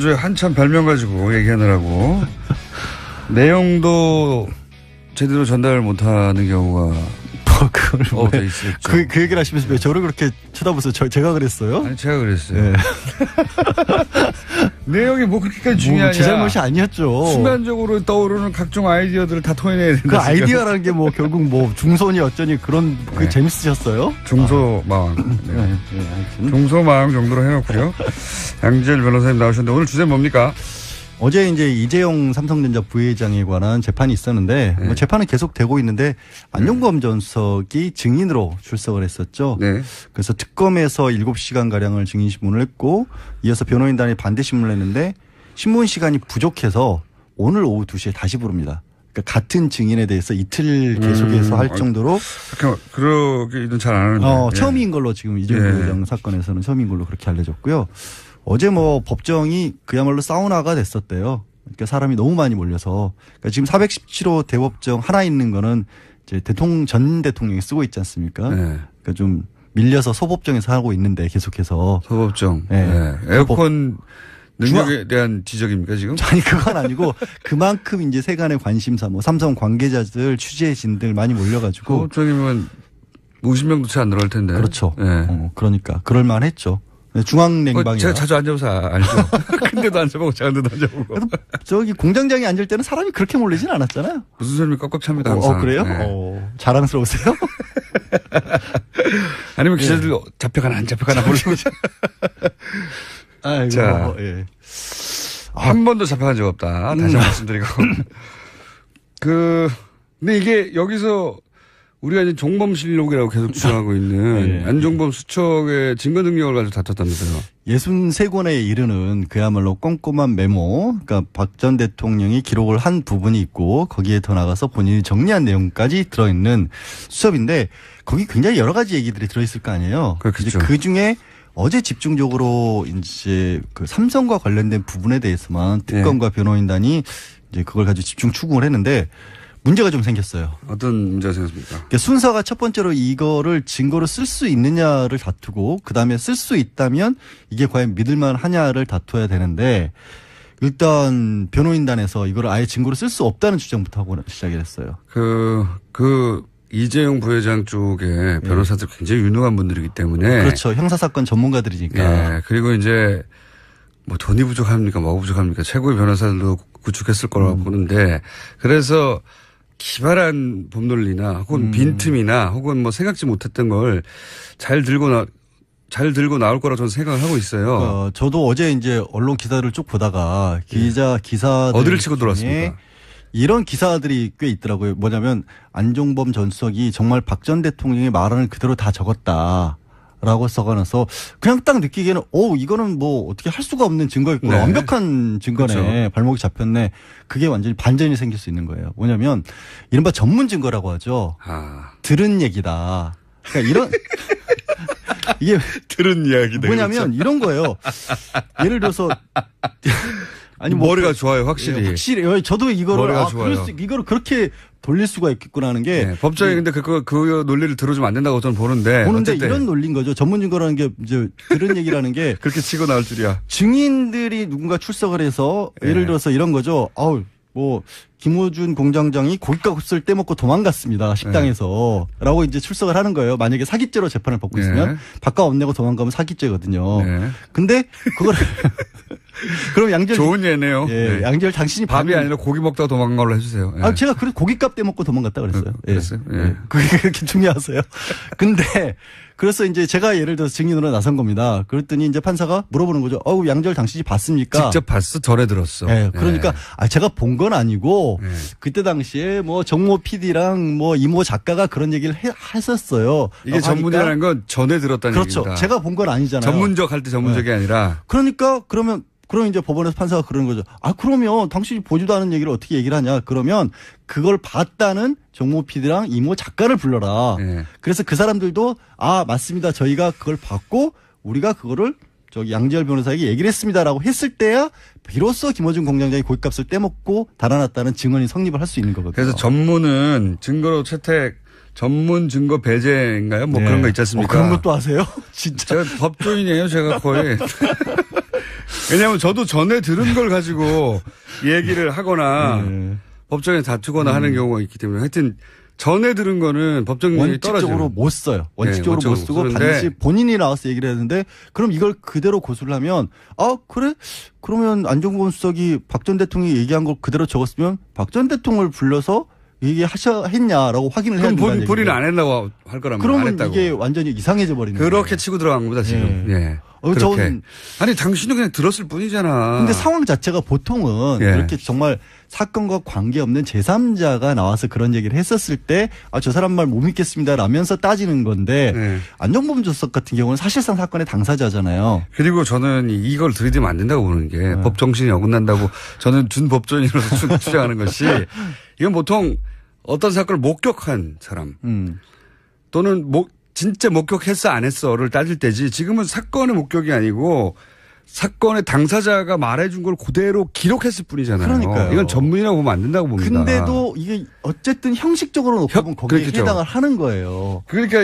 한참 별명 가지고 얘기하느라고 내용도 제대로 전달을 못하는 경우가 그걸 돼 있었죠. 그 얘기를 하시면서 왜 저를 그렇게 쳐다보세요? 제가 그랬어요? 아니 제가 그랬어요. 네. 내용이 뭐 그렇게까지 중요하냐. 제 잘못이 아니었죠. 순간적으로 떠오르는 각종 아이디어들을 다 토해내야 된다. 그 아이디어라는 게 뭐 결국 뭐 중손이 어쩌니 그런 그게 네. 재밌으셨어요? 중소마왕. 네. 중소마왕 정도로 해놓고요. 양지열 변호사님 나오셨는데 오늘 주제 뭡니까? 어제 이제 이재용 삼성전자 부회장에 관한 재판이 있었는데 네. 뭐 재판은 계속 되고 있는데 안종범 전 수석이 증인으로 출석을 했었죠. 네. 그래서 특검에서 7시간 가량을 증인 신문을 했고 이어서 변호인단이 반대 신문을 했는데 신문 시간이 부족해서 오늘 오후 2시에 다시 부릅니다. 그러니까 같은 증인에 대해서 이틀 계속해서 할 정도로 그러기는 잘 안 하는데 처음인 걸로 지금 이재용 부회장 사건에서는 처음인 걸로 그렇게 알려졌고요. 어제 뭐 법정이 그야말로 사우나가 됐었대요. 그러니까 사람이 너무 많이 몰려서 그러니까 지금 417호 대법정 하나 있는 거는 이제 전 대통령이 쓰고 있지 않습니까? 네. 그러니까 좀 밀려서 소법정에서 하고 있는데 계속해서 소법정. 네. 네. 에어컨 능력에 대한 지적입니까 지금? 아니 그건 아니고 그만큼 이제 세간의 관심사 뭐 삼성 관계자들 취재진들 많이 몰려가지고 소법정이면 50명도 채 안 들어갈 텐데. 그렇죠. 네. 그러니까 그럴만했죠. 중앙냉방이라. 제가 자주 앉아서 알죠. 근데도 앉아보고 작은데도 앉아보고. 저기 공장장에 앉을 때는 사람이 그렇게 몰리진 않았잖아요. 무슨 소리입니까? 꽉꽉 찹니다 항상. 그래요? 네. 자랑스러우세요? 아니면 기자들 잡혀가나 안 잡혀가나 모르고. 아이고, 자, 한 번도 잡혀간 적 없다. 다시 말씀드리고. 근데 이게 여기서 우리가 이제 종범실록이라고 계속 주장하고 있는 안종범 수석의 증거 능력을 가지고 다퉜다면서요. 63권에 이르는 그야말로 꼼꼼한 메모, 그러니까 박 전 대통령이 기록을 한 부분이 있고 거기에 더 나가서 본인이 정리한 내용까지 들어있는 수첩인데 거기 굉장히 여러 가지 얘기들이 들어있을 거 아니에요. 그렇죠. 그 중에 어제 집중적으로 이제 그 삼성과 관련된 부분에 대해서만 특검과 변호인단이 이제 그걸 가지고 집중 추궁을 했는데 문제가 좀 생겼어요. 어떤 문제가 생겼습니까? 그러니까 순서가 첫 번째로 이거를 증거로 쓸 수 있느냐를 다투고 그다음에 쓸 수 있다면 이게 과연 믿을만 하냐를 다투어야 되는데 일단 변호인단에서 이거를 아예 증거로 쓸 수 없다는 주장부터 하고 시작을 했어요. 이재용 부회장 쪽에 변호사들 굉장히 유능한 분들이기 때문에. 그렇죠. 형사사건 전문가들이니까. 네. 그리고 이제 뭐 돈이 부족합니까? 뭐가 부족합니까? 최고의 변호사들도 구축했을 거라고 보는데 그래서 기발한 법논리나 혹은 빈틈이나 혹은 뭐 생각지 못했던 걸 잘 들고 나올 거라고 저는 생각을 하고 있어요. 저도 어제 이제 언론 기사를 쭉 보다가 기사들 어디를 치고 들어왔습니까? 이런 기사들이 꽤 있더라고요. 뭐냐면 안종범 전 수석이 정말 박 전 대통령의 말을 그대로 다 적었다. 라고 써가면서 그냥 딱 느끼기에는 이거는 뭐 어떻게 할 수가 없는 증거였구나. 네. 완벽한 증거네. 그렇죠. 발목이 잡혔네. 그게 완전히 반전이 생길 수 있는 거예요. 뭐냐면 이른바 전문 증거라고 하죠. 들은 얘기다. 그러니까 이런 이게 들은 이야기다. 뭐냐면 이런 거예요. 예를 들어서 아니 머리가 좋아요, 확실히. 확실히 저도 이거를 좋아요. 이거를 그렇게 돌릴 수가 있겠구나 하는 게 법정에 근데 그 논리를 들어주면 안 된다고 저는 보는데 이런 논리인 거죠. 전문 증거라는 게 이제 들은 얘기라는 게 그렇게 치고 나올 줄이야. 증인들이 누군가 출석을 해서 예를 들어서 이런 거죠. 뭐 김호준 공장장이 고깃값을 떼먹고 도망갔습니다. 식당에서. 라고 이제 출석을 하는 거예요. 만약에 사기죄로 재판을 받고 있으면 밥값 안 내고 도망가면 사기죄거든요. 근데 그걸 그럼 양절 좋은 예네요. 양절 당신이 밥이 아니라 고기 먹다가 도망간 걸로 해주세요. 제가 그래서 고깃값 떼먹고 도망갔다 그랬어요. 그랬어요? 그게 그렇게 중요하세요. 근데 그래서 이제 제가 예를 들어서 증인으로 나선 겁니다. 그랬더니 이제 판사가 물어보는 거죠. 양절 당신이 봤습니까? 직접 봤어? 전에 들었어. 그러니까 제가 본 건 아니고 그때 당시에 뭐 정모 PD랑 뭐 이모 작가가 그런 얘기를 했었어요. 이게 전문이라는 건 전에 들었다는 그렇죠. 얘기입니다. 제가 본 건 아니잖아요. 전문적 할 때 전문적이 아니라. 그러니까 그럼 이제 법원에서 판사가 그러는 거죠. 그러면 당신이 보지도 않은 얘기를 어떻게 얘기를 하냐. 그러면 그걸 봤다는 정모 PD랑 이모 작가를 불러라. 그래서 그 사람들도 맞습니다. 저희가 그걸 봤고 우리가 그거를 양지열 변호사에게 얘기를 했습니다라고 했을 때야 비로소 김호준 공장장이 고깃값을 떼먹고 달아났다는 증언이 성립을 할 수 있는 거거든요. 그래서 전문은 증거로 채택 전문 증거 배제인가요? 뭐 그런 거 있지 않습니까? 그런 것도 아세요? 진짜. 제가 법조인이에요. 제가 거의. 왜냐하면 저도 전에 들은 걸 가지고 얘기를 하거나 법정에 다투거나 하는 경우가 있기 때문에 하여튼 전에 들은 거는 법정률이 떨어져요. 원칙적으로 못 써요. 원칙적으로 못 쓰고 반드시 본인이 나와서 얘기를 했는데 그럼 이걸 그대로 고수를 하면 그래? 그러면 안종범 수석이 박 전 대통령이 얘기한 걸 그대로 적었으면 박 전 대통령을 불러서 얘기했냐라고 확인을 해야 된다는 그럼 본인은 안 했다고 할 거라면 그러면 안 했다고. 이게 완전히 이상해져 버리는 거예요. 그렇게 치고 들어간 겁니다 지금. 예. 그렇게. 아니 당신은 그냥 들었을 뿐이잖아. 근데 상황 자체가 보통은 그렇게 정말 사건과 관계없는 제3자가 나와서 그런 얘기를 했었을 때 저 사람 말 못 믿겠습니다 라면서 따지는 건데 안종범 수석 같은 경우는 사실상 사건의 당사자잖아요. 그리고 저는 이걸 들이대면 안 된다고 보는 게 법 정신이 어긋난다고 저는 준법조인으로서 주장하는 것이 이건 보통 어떤 사건을 목격한 사람 또는 진짜 목격했어 안 했어를 따질 때지 지금은 사건의 목격이 아니고 사건의 당사자가 말해준 걸 그대로 기록했을 뿐이잖아요. 그러니까요. 이건 전문이라고 보면 안 된다고 봅니다. 근데도 이게 어쨌든 형식적으로 놓고 보면 거기에 그렇겠죠. 해당을 하는 거예요. 그러니까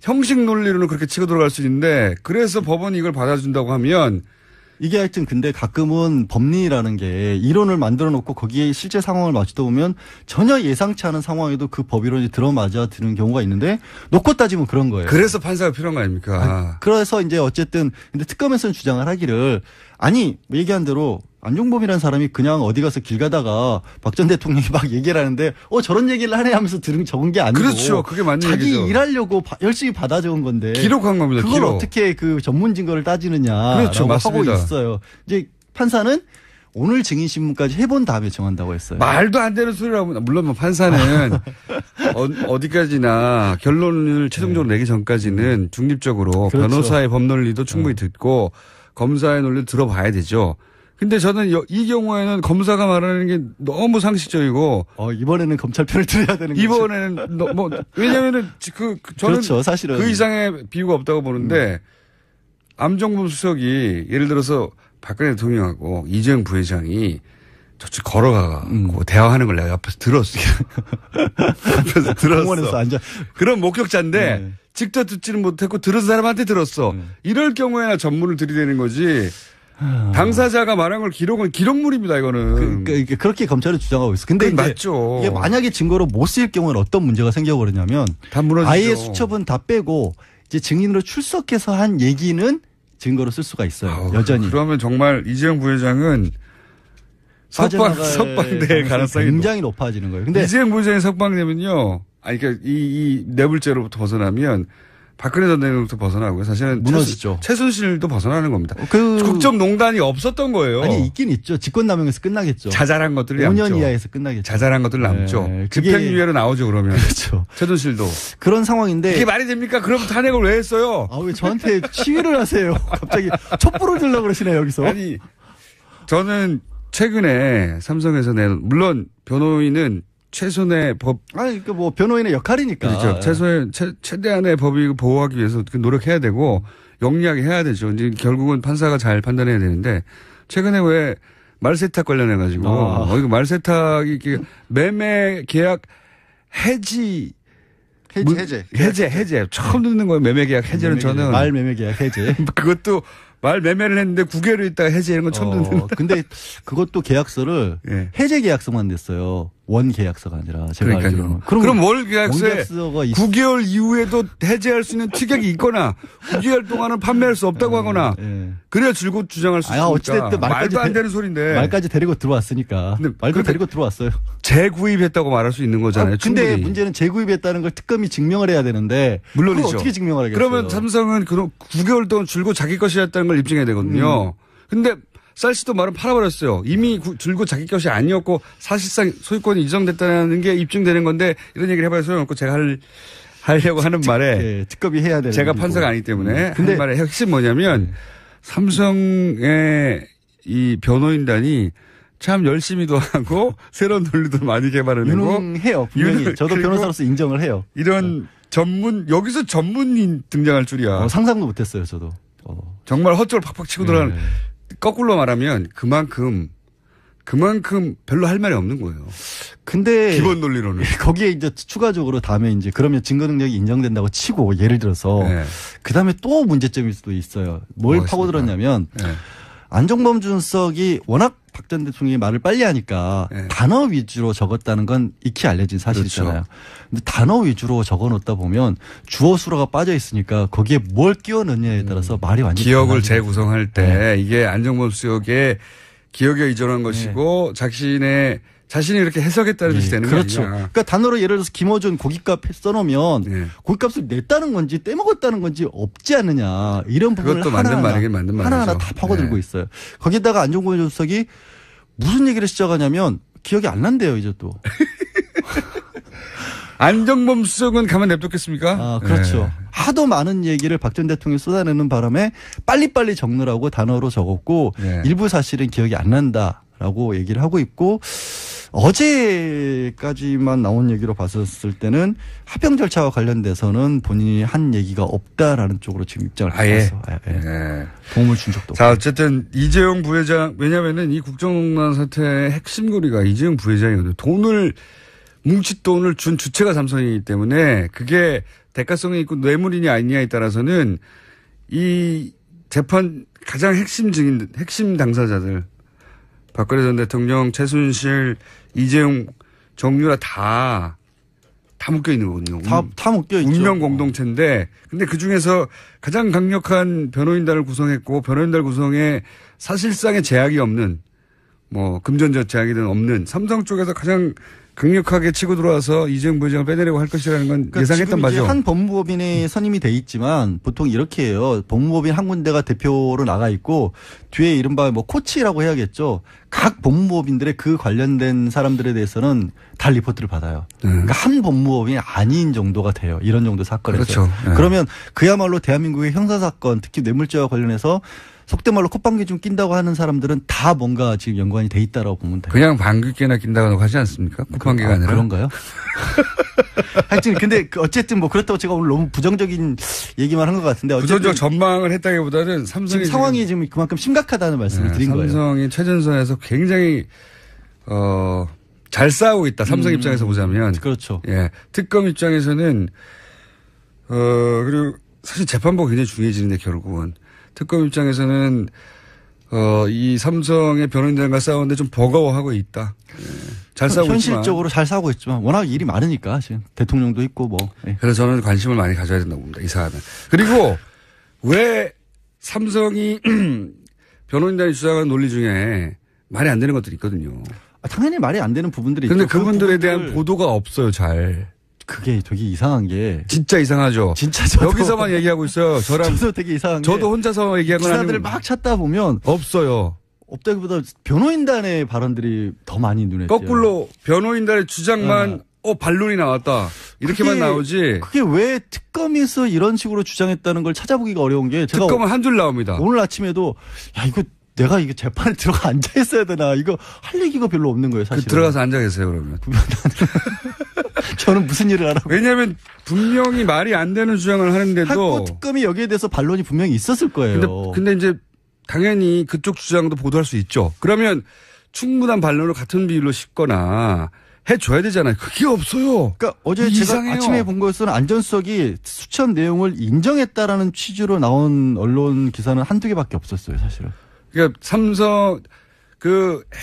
형식 논리로는 그렇게 치고 들어갈 수 있는데 그래서 법원이 이걸 받아준다고 하면 이게 하여튼 근데 가끔은 법리라는 게 이론을 만들어 놓고 거기에 실제 상황을 맞추다 보면 전혀 예상치 않은 상황에도 그 법이론이 들어맞아 드는 경우가 있는데 놓고 따지면 그런 거예요. 그래서 판사가 필요한 거 아닙니까? 그래서 이제 어쨌든 근데 특검에서는 주장을 하기를 얘기한 대로 안종범이라는 사람이 그냥 어디 가서 길 가다가 박 전 대통령이 막 얘기를 하는데 저런 얘기를 하네 하면서 적은 게 아니고 그렇죠. 그게 맞는 자기 얘기죠. 일하려고 열심히 받아 적은 건데 기록한 겁니다. 그걸 기록. 어떻게 그 전문 증거를 따지느냐라고 그렇죠. 하고 맞습니다. 있어요. 이제 판사는 오늘 증인 신문까지 해본 다음에 정한다고 했어요. 말도 안 되는 소리라고. 물론 판사는 어디까지나 결론을 최종적으로 내기 전까지는 중립적으로 그렇죠. 변호사의 법 논리도 충분히 듣고 검사의 논리도 들어봐야 되죠. 근데 저는 이 경우에는 검사가 말하는 게 너무 상식적이고 이번에는 검찰 편을 들어야 되는 거죠. 이번에는 왜냐면은 저는 그렇죠, 사실은 그 이상의 비유가 없다고 보는데 안종범 수석이 예를 들어서 박근혜 대통령하고 이재용 부회장이 저쪽 걸어가고 대화하는 걸 내가 옆에서 들었어. 옆에서 들었어. 공원에서 앉아. 그런 목격자인데 직접 듣지는 못했고 들은 사람한테 들었어. 이럴 경우에나 전문을 들이대는 거지. 당사자가 말한 걸 기록물입니다, 이거는. 그러니까 그렇게 검찰은 주장하고 있어. 근데 이제 맞죠. 이게 만약에 증거로 못 쓰일 경우는 어떤 문제가 생겨버리냐면 다 무너지죠. 아예 수첩은 다 빼고 이제 증인으로 출석해서 한 얘기는 증거로 쓸 수가 있어요. 여전히. 그러면 정말 이재용 부회장은 석방될 가능성이 굉장히 높아지는 거예요. 근데 이재용 부회장이 석방되면요. 그러니까 이 뇌물죄로부터 벗어나면 박근혜 전 대통령부터 벗어나고요. 사실은 무너지죠. 최순실도 벗어나는 겁니다. 국정농단이 없었던 거예요. 있긴 있죠. 직권남용에서 끝나겠죠. 자잘한 것들이 5년 남죠. 이하에서 끝나겠죠. 자잘한 것들 남죠. 집행유예로 나오죠, 그러면. 그렇죠. 최순실도. 그런 상황인데. 이게 말이 됩니까? 그럼 탄핵을 왜 했어요? 왜 저한테 시위를 하세요? 갑자기 촛불을 들려고 그러시네요, 여기서. 아니, 저는 최근에 삼성에서 물론 변호인은 최선의 법. 그러니까 변호인의 역할이니까. 그렇죠. 최대한의 법이 보호하기 위해서 노력해야 되고 영리하게 해야 되죠. 이제 결국은 판사가 잘 판단해야 되는데 최근에 왜 말세탁 관련해가지고 이거 말세탁이 매매 계약 해제. 처음 듣는 거예요. 매매 계약 해제는 저는. 말 매매 계약 해제. 그것도 말 매매를 했는데 9개월 있다가 해제하는 건 처음 듣는 거예요. 근데 그것도 계약서를 해제 계약서만 냈어요. 원 계약서가 아니라 제가 알기로는. 그럼 월 계약서에 9개월 이후에도 해제할 수 있는 특약이 있거나 9개월 동안은 판매할 수 없다고 하거나 그래야 줄곧 주장할 수 있으니까. 어찌됐든 말도 안 되는 소리인데. 말까지 데리고 들어왔으니까. 말도 데리고 들어왔어요. 재구입했다고 말할 수 있는 거잖아요. 근데 문제는 재구입했다는 걸 특검이 증명을 해야 되는데. 물론이죠. 어떻게 증명을 하겠어요. 그러면 삼성은 9개월 동안 줄곧 자기 것이었다는 걸 입증해야 되거든요. 근데 쌀시도 말은 팔아버렸어요. 이미 줄곧 자기 것이 아니었고 사실상 소유권이 이전됐다는 게 입증되는 건데 이런 얘기를 해봐야 소용없고 제가 하려고 하는 말에 특검이 해야 되는 제가 판사가 아니기 때문에 하는 말의 핵심 뭐냐면 삼성의 이 변호인단이 참 열심히도 하고 새로운 논리도 많이 개발을 하고 유능해요. 분명히 저도 변호사로서 인정을 해요. 이런 여기서 전문인 등장할 줄이야. 상상도 못했어요. 저도. 정말 헛줄 팍팍 치고 들어가는. 거꾸로 말하면 그만큼 별로 할 말이 없는 거예요. 근데 기본 논리로는 거기에 이제 추가적으로 다음에 이제 그러면 증거 능력이 인정된다고 치고 예를 들어서 네. 그다음에 또 문제점일 수도 있어요. 뭘 파고들었냐면 네. 안종범 주석이 워낙 박 전 대통령이 말을 빨리 하니까 네. 단어 위주로 적었다는 건 익히 알려진 사실이잖아요. 그렇죠. 근데 단어 위주로 적어 놓다 보면 주어 수로가 빠져 있으니까 거기에 뭘 끼워 넣느냐에 따라서 말이 완전히 기억을 재구성할 때 네. 이게 안종범 수석의 기억에 의존한 것이고 네. 자신이 이렇게 해석했다는 뜻이 되는 거죠. 그렇죠. 그러니까 단어로 예를 들어서 김어준 고깃값 써놓으면 네. 고깃값을 냈다는 건지 떼먹었다는 건지 없지 않느냐. 이런 부분을 그것도 맞는 말이긴 맞는 말이죠. 하나하나 다 파고들고 네. 있어요. 거기다가 안종범 주석이 무슨 얘기를 시작하냐면 기억이 안 난대요. 이제 또. 안종범 수석은 가만 냅뒀겠습니까? 아, 그렇죠. 네. 하도 많은 얘기를 박 전 대통령이 쏟아내는 바람에 빨리빨리 적느라고 단어로 적었고 네. 일부 사실은 기억이 안 난다라고 얘기를 하고 있고 어제까지만 나온 얘기로 봤었을 때는 합병 절차와 관련돼서는 본인이 한 얘기가 없다라는 쪽으로 지금 입장을 바꿨어. 네. 도움을 준 적도 없고. 자, 어쨌든 이재용 부회장 왜냐하면은 이 국정농단 사태의 핵심고리가 이재용 부회장이거든요. 뭉칫 돈을 준 주체가 삼성이기 때문에 그게 대가성이 있고 뇌물이냐 아니냐에 따라서는 이 재판 가장 핵심 증인, 핵심 당사자들 박근혜 전 대통령, 최순실, 이재용, 정유라 다 묶여 있는 거거든요. 다 묶여 있죠. 운명 공동체인데 근데 그 중에서 가장 강력한 변호인단을 구성했고 변호인단 구성에 사실상의 제약이 없는 뭐 금전적 제약이든 없는 삼성 쪽에서 가장 강력하게 치고 들어와서 이재용 부회장을 빼내려고 할 것이라는 건 그러니까 예상했던 바죠. 한 법무법인이 선임이 돼 있지만 보통 이렇게 해요. 법무법인 한 군데가 대표로 나가 있고 뒤에 이른바 뭐 코치라고 해야겠죠. 각 법무법인들의 그 관련된 사람들에 대해서는 다 리포트를 받아요. 그러니까 한 법무법인이 아닌 정도가 돼요. 이런 정도 사건에서. 그렇죠. 네. 그러면 그야말로 대한민국의 형사사건 특히 뇌물죄와 관련해서 속된 말로 콧방귀 좀 낀다고 하는 사람들은 다 뭔가 지금 연관이 돼 있다라고 보면 돼요. 그냥 방귀깨나 낀다고 하지 않습니까? 콧방귀가 아니라. 그런가요? 하여튼 근데 어쨌든 뭐 그렇다고 제가 오늘 너무 부정적인 얘기만 한 것 같은데 어쨌든 부정적 전망을 했다기보다는 삼성이 지금 상황이 지금 그만큼 심각하다는 말씀을 드린 거예요. 삼성이 최전선에서 굉장히 잘 싸우고 있다. 삼성 입장에서 보자면. 그렇죠. 예. 특검 입장에서는 그리고 사실 재판부가 굉장히 중요해지는데 결국은 특검 입장에서는 이 삼성의 변호인단과 싸우는데 좀 버거워하고 있다. 예. 잘 싸우고 있지만. 현실적으로 잘 싸우고 있지만 워낙 일이 많으니까 지금 대통령도 있고 뭐. 예. 그래서 저는 관심을 많이 가져야 된다고 봅니다. 이 사안은. 그리고 왜 삼성이 변호인단이 주장하는 논리 중에 말이 안 되는 것들이 있거든요. 당연히 말이 안 되는 부분들이 있죠. 그런데 그분들에 대한 보도가 없어요. 잘. 그게 되게 이상한 게. 진짜 이상하죠. 진짜 여기서만 얘기하고 있어요. 저도 되게 이상한 게. 저도 혼자서 얘기한 건 아니고. 기사들을 막 찾다 보면. 없어요. 없다기보다 변호인단의 발언들이 더 많이 눈에 띄어요. 거꾸로 변호인단의 주장만 반론이 나왔다. 이렇게만 나오지. 그게 왜 특검에서 이런 식으로 주장했다는 걸 찾아보기가 어려운 게. 제가 특검은 한 줄 나옵니다. 오늘 아침에도 내가 이거 재판에 들어가 앉아 있어야 되나. 이거 할 얘기가 별로 없는 거예요, 사실. 들어가서 앉아 계세요, 그러면. 저는 무슨 일을 하라고. 왜냐하면 분명히 말이 안 되는 주장을 하는데도. 특검이 여기에 대해서 반론이 분명히 있었을 거예요. 근데 이제 당연히 그쪽 주장도 보도할 수 있죠. 그러면 충분한 반론을 같은 비율로 싣거나 해줘야 되잖아요. 그게 없어요. 그러니까 어제 이상해요. 제가 아침에 본 거에서는 안전수석이 수천 내용을 인정했다라는 취지로 나온 언론 기사는 한두 개밖에 없었어요, 사실은. 그러니까 삼성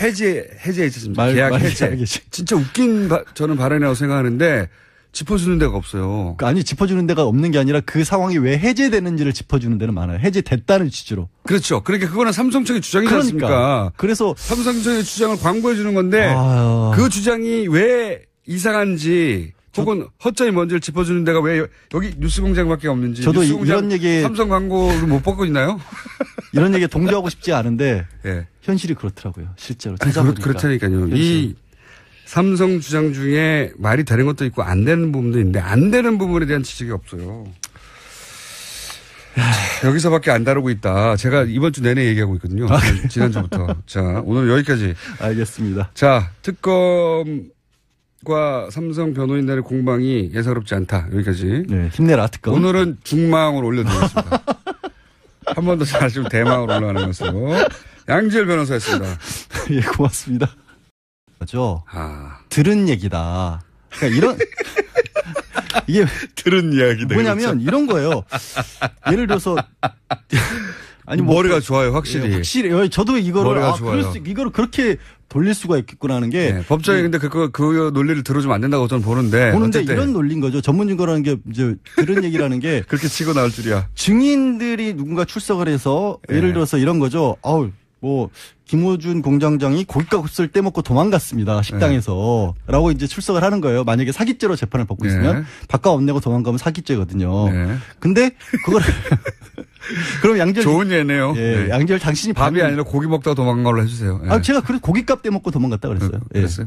해제 있었습니다. 계약 해제. 진짜 웃긴 저는 발언이라고 생각하는데 짚어주는 데가 없어요. 아니 짚어주는 데가 없는 게 아니라 그 상황이 왜 해제되는지를 짚어주는 데는 많아요. 해제됐다는 취지로. 그렇죠. 그러니까 그거는 삼성청의 주장이지 않습니까? 그래서 삼성청의 주장을 광고해 주는 건데 그 주장이 왜 이상한지 혹은 허점이 뭔지를 짚어주는 데가 왜 여기 뉴스공장밖에 없는지. 저도 이런 얘기 삼성 광고를 못 받고 있나요? 이런 얘기에 동조하고 싶지 않은데 네. 현실이 그렇더라고요. 실제로 찾아보니까. 그렇다니까요. 현실. 이 삼성 주장 중에 말이 되는 것도 있고 안 되는 부분도 있는데 안 되는 부분에 대한 지적이 없어요. 여기서밖에 안 다루고 있다. 제가 이번 주 내내 얘기하고 있거든요. 지난주부터. 자, 오늘 여기까지. 알겠습니다. 자, 특검과 삼성 변호인단의 공방이 예사롭지 않다. 여기까지. 네, 힘내라 특검. 오늘은 중망으로 올려드리겠습니다. 한 번 더 잘하시면 대망으로 올라가는 것으로. 양지열 변호사였습니다. 예, 고맙습니다. 거죠. 들은 얘기다. 그러니까 이런 이게 들은 이야기다. 뭐냐면 이런 거예요. 예를 들어서 아니 머리가 좋아요, 확실히. 예, 확실히 저도 이거를 좋아요. 이거를 그렇게 돌릴 수가 있겠구나 하는 게 법정에 근데 그 논리를 들어주면 안 된다고 저는 보는데 이런 논리인 거죠. 전문 증거라는 게 이제 들은 얘기라는 게 그렇게 치고 나올 줄이야. 증인들이 누군가 출석을 해서 예를 들어서 이런 거죠. 뭐 김호준 공장장이 고깃값을 떼먹고 도망갔습니다. 식당에서. 라고 이제 출석을 하는 거예요. 만약에 사기죄로 재판을 받고 있으면 밥값 안 내고 도망가면 사기죄거든요. 근데 그걸 그럼 양절 좋은 예네요. 예, 양절 당신이 밥이 아니라 고기 먹다가 도망간 걸로 해주세요. 제가 그래서 고깃값 떼먹고 도망갔다 그랬어요. 그랬어요?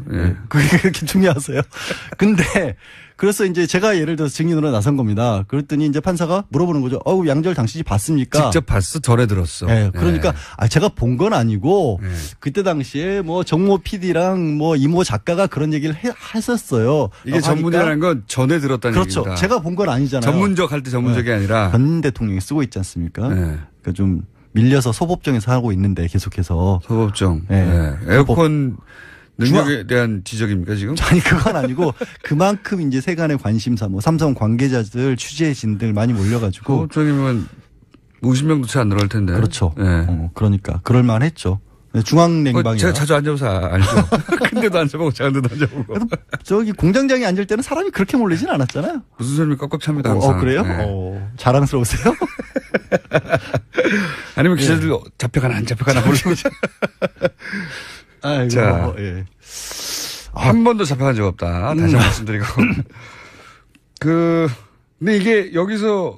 그게 그렇게 중요하세요? 근데 그래서 이제 제가 예를 들어서 증인으로 나선 겁니다. 그랬더니 이제 판사가 물어보는 거죠. 양절 당신이 봤습니까? 직접 봤어? 전에 들었어. 네. 그러니까 제가 본 건 아니고 그때 당시에 뭐 정모 PD랑 뭐 이모 작가가 그런 얘기를 했었어요. 이게 전문이라는 건 전에 들었다는 그렇죠. 얘기입니다. 제가 본 건 아니잖아요. 전문적 할 때 전문적이 아니라. 전 대통령이 쓰고 있지 않습니까? 그러니까 좀 밀려서 소법정에서 하고 있는데 계속해서. 소법정. 에어컨 능력에 대한 지적입니까 지금? 아니 그건 아니고 그만큼 이제 세간의 관심사 뭐 삼성 관계자들 취재진들 많이 몰려가지고 소법정이면 50명도 채 안 들어갈 텐데. 그렇죠. 그러니까 그럴만했죠. 중앙냉방이 제가 자주 앉아봐서 알죠. 근데도 앉아보고 작은데도 앉아보고. 저기 공장장이 앉을 때는 사람이 그렇게 몰리진 않았잖아요. 무슨 소리면 꽉꽉 찹니다 항상. 그래요? 자랑스러우세요? 아니면 기자들 잡혀가나 안 잡혀가나 모르고. 아이고, 자, 한 번도 잡혀간 적 없다. 다시 말씀드리고. 근데 이게 여기서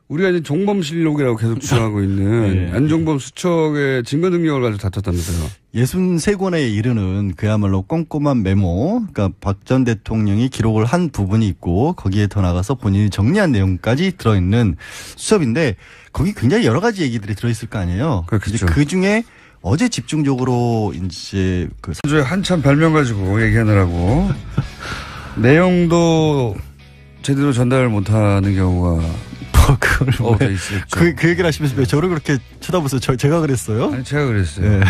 우리가 이제 종범실록이라고 계속 주장하고 있는 안종범 수척의 증거 능력을 가지고 다퉜다면서요. 63권에 이르는 그야말로 꼼꼼한 메모, 그러니까 박 전 대통령이 기록을 한 부분이 있고 거기에 더 나가서 본인이 정리한 내용까지 들어있는 수첩인데 거기 굉장히 여러 가지 얘기들이 들어있을 거 아니에요. 그렇죠. 그 중에 어제 집중적으로 이제 주에 한참 별명 가지고 얘기하느라고 내용도 제대로 전달을 못하는 경우가 그걸 그 얘기를 하시면서 왜 저를 그렇게 쳐다보세요? 제가 그랬어요? 아니 제가 그랬어요.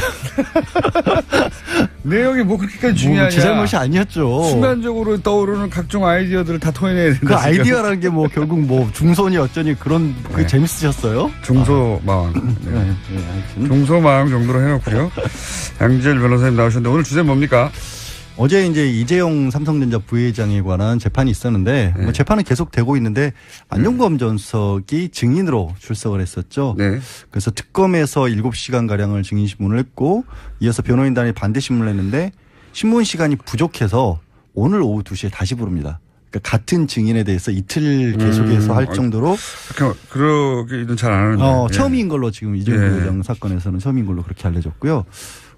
내용이 뭐 그렇게까지 중요하냐? 제 잘못이 아니었죠. 순간적으로 떠오르는 각종 아이디어들을 다 토해내야 된다. 그 아이디어라는 게 뭐 결국 뭐 중손이 어쩌니 그런 그게 재밌으셨어요? 중소마왕. 중소마왕 정도로 해놓고요. 양지열 변호사님 나오셨는데 오늘 주제 뭡니까? 어제 이제 이재용 삼성전자 부회장에 관한 재판이 있었는데 뭐 재판은 계속 되고 있는데 안종범 전 수석이 증인으로 출석을 했었죠. 그래서 특검에서 7시간 가량을 증인 신문을 했고 이어서 변호인단이 반대 신문을 했는데 신문 시간이 부족해서 오늘 오후 2시에 다시 부릅니다. 그러니까 같은 증인에 대해서 이틀 계속해서 할 정도로 그러기는 잘 안 하는데 처음인 걸로 지금 이재용 부회장 사건에서는 처음인 걸로 그렇게 알려졌고요.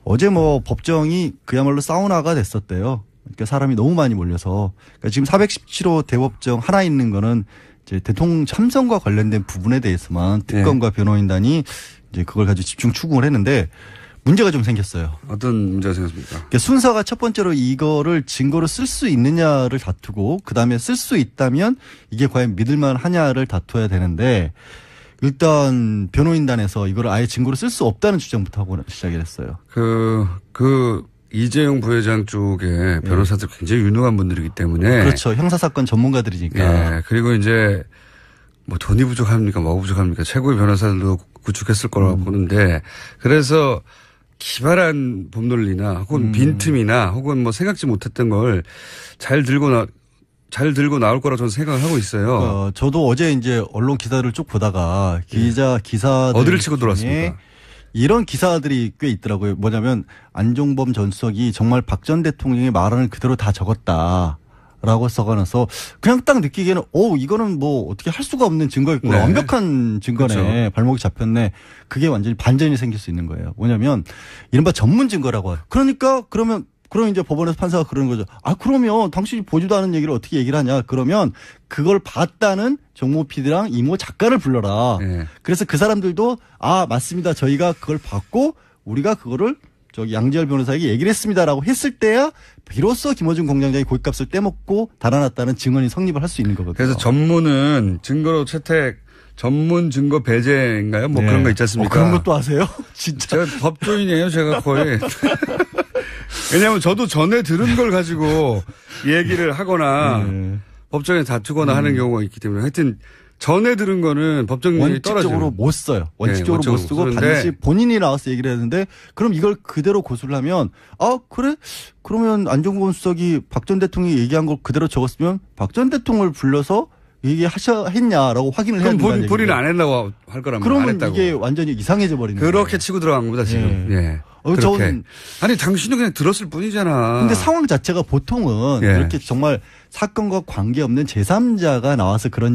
어제 뭐 법정이 그야말로 사우나가 됐었대요. 그러니까 사람이 너무 많이 몰려서. 그러니까 지금 417호 대법정 하나 있는 거는 이제 대통령 참선과 관련된 부분에 대해서만 특검과 변호인단이 이제 그걸 가지고 집중 추궁을 했는데 문제가 좀 생겼어요. 어떤 문제가 생겼습니까? 그러니까 순서가 첫 번째로 이거를 증거로 쓸 수 있느냐를 다투고 그다음에 쓸 수 있다면 이게 과연 믿을만 하냐를 다투어야 되는데 일단 변호인단에서 이걸 아예 증거로 쓸 수 없다는 주장부터 하고 시작을 했어요. 이재용 부회장 쪽에 변호사들 굉장히 유능한 분들이기 때문에. 그렇죠. 형사사건 전문가들이니까. 그리고 이제 뭐 돈이 부족합니까? 뭐가 부족합니까? 최고의 변호사들도 구축했을 거라고 보는데 그래서 기발한 법논리나 혹은 빈틈이나 혹은 뭐 생각지 못했던 걸 잘 들고 나올 거라고 저는 생각을 하고 있어요. 저도 어제 이제 언론 기사를 쭉 보다가 기사들 어디를 치고 들어왔습니까? 이런 기사들이 꽤 있더라고요. 뭐냐면 안종범 전 수석이 정말 박 전 대통령의 말을 그대로 다 적었다라고 써가면서 그냥 딱 느끼기에는 이거는 뭐 어떻게 할 수가 없는 증거였구나. 완벽한 증거네. 그렇죠. 발목이 잡혔네. 그게 완전히 반전이 생길 수 있는 거예요. 뭐냐면 이른바 전문 증거라고 해요. 그럼 이제 법원에서 판사가 그러는 거죠. 그러면 당신이 보지도 않은 얘기를 어떻게 얘기를 하냐. 그러면 그걸 봤다는 정모 PD랑 이모 작가를 불러라. 그래서 그 사람들도 맞습니다. 저희가 그걸 봤고 우리가 그거를 양지열 변호사에게 얘기를 했습니다라고 했을 때야 비로소 김어준 공장장이 고깃값을 떼먹고 달아났다는 증언이 성립을 할 수 있는 거거든요. 그래서 전문은 증거로 채택 전문 증거 배제인가요? 뭐 그런 거 있지 않습니까? 그런 것도 아세요? 진짜. 제가 법조인이에요. 제가 거의. 왜냐하면 저도 전에 들은 걸 가지고 얘기를 하거나 법정에 다투거나 하는 경우가 있기 때문에 하여튼 전에 들은 거는 법정력이 떨어져요. 원칙적으로 못 써요. 원칙적으로 못 쓰고 반드시 본인이 나와서 얘기를 했는데 그럼 이걸 그대로 고수를 하면 그래? 그러면 안종범 수석이 박 전 대통령이 얘기한 걸 그대로 적었으면 박 전 대통령을 불러서 얘기했냐라고 확인을 해야 된다는 얘기죠. 본인은 안 했다고 할 거라면 그러면 안 했다고. 이게 완전히 이상해져 버리는 거예요. 그렇게 치고 들어간 겁니다 지금. 예. 그렇게. 아니 당신은 그냥 들었을 뿐이잖아. 근데 상황 자체가 보통은 이렇게 정말 사건과 관계없는 제3자가 나와서 그런